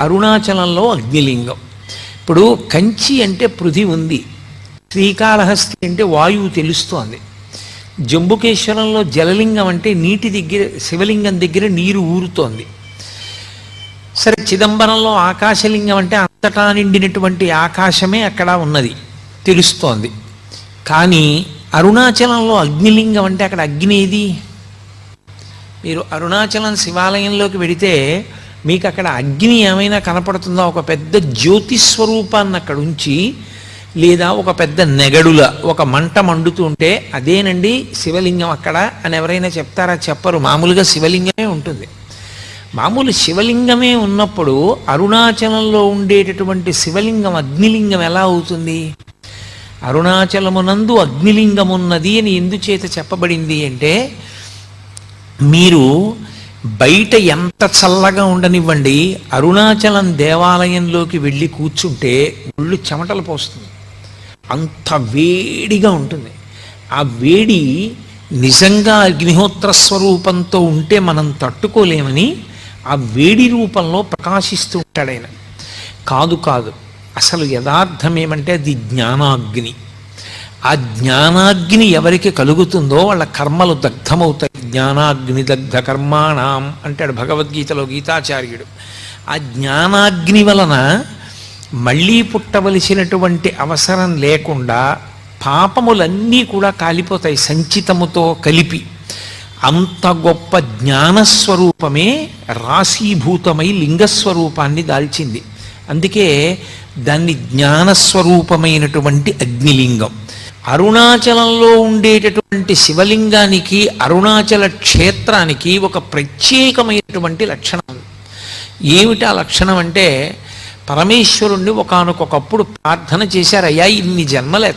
అరుణాచలంలో అగ్నిలింగం. ఇప్పుడు కంచి అంటే పృథి ఉంది, శ్రీకాళహస్తి అంటే వాయువు తెలుస్తోంది, జంబుకేశ్వరంలో జలలింగం అంటే నీటి దగ్గర, శివలింగం దగ్గర నీరు ఊరుతోంది. సరే, చిదంబరంలో ఆకాశలింగం అంటే అంతటా నిండినటువంటి ఆకాశమే అక్కడ ఉన్నది తెలుస్తోంది. కానీ అరుణాచలంలో అగ్నిలింగం అంటే అక్కడ అగ్ని ఏది? మీరు అరుణాచలం శివాలయంలోకి వెడితే మీకు అక్కడ అగ్ని ఏమైనా కనపడుతుందా? ఒక పెద్ద జ్యోతిస్వరూపాన్ని అక్కడ ఉంచి, లేదా ఒక పెద్ద నెగడుల ఒక మంట మండుతూ ఉంటే అదేనండి శివలింగం అక్కడ అని ఎవరైనా చెప్తారా? చెప్పరు. మామూలుగా శివలింగమే ఉంటుంది. మామూలు శివలింగమే ఉన్నప్పుడు అరుణాచలంలో ఉండేటటువంటి శివలింగం అగ్నిలింగం ఎలా అవుతుంది? అరుణాచలమునందు అగ్నిలింగం ఉన్నది అని ఎందుచేత చెప్పబడింది అంటే, మీరు బయట ఎంత చల్లగా ఉండనివ్వండి, అరుణాచలం దేవాలయంలోకి వెళ్ళి కూర్చుంటే ఒళ్ళు చెమటలు పోస్తుంది, అంత వేడిగా ఉంటుంది. ఆ వేడి నిజంగా అగ్నిహోత్ర స్వరూపంతో ఉంటే మనం తట్టుకోలేమని ఆ వేడి రూపంలో ప్రకాశిస్తూ ఉంటాడు ఆయన. కాదు కాదు, అసలు యథార్థం ఏమంటే అది జ్ఞానాగ్ని. ఆ జ్ఞానాగ్ని ఎవరికి కలుగుతుందో వాళ్ళ కర్మలు దగ్ధమవుతాయి. జ్ఞానాగ్ని దగ్ధ కర్మాణం అంటాడు భగవద్గీతలో గీతాచార్యుడు. ఆ జ్ఞానాగ్ని వలన మళ్ళీ పుట్టవలసినటువంటి అవసరం లేకుండా పాపములన్నీ కూడా కాలిపోతాయి సంచితముతో కలిపి. అంత గొప్ప జ్ఞానస్వరూపమే రాశీభూతమై లింగస్వరూపాన్ని దాల్చింది. అందుకే దాన్ని జ్ఞానస్వరూపమైనటువంటి అగ్నిలింగం. అరుణాచలంలో ఉండేటటువంటి శివలింగానికి, అరుణాచల క్షేత్రానికి ఒక ప్రత్యేకమైనటువంటి లక్షణం. ఏమిటి ఆ లక్షణం అంటే, పరమేశ్వరుణ్ణి ఒకానొకప్పుడు ప్రార్థన చేశారు, అయ్యా ఇన్ని జన్మలు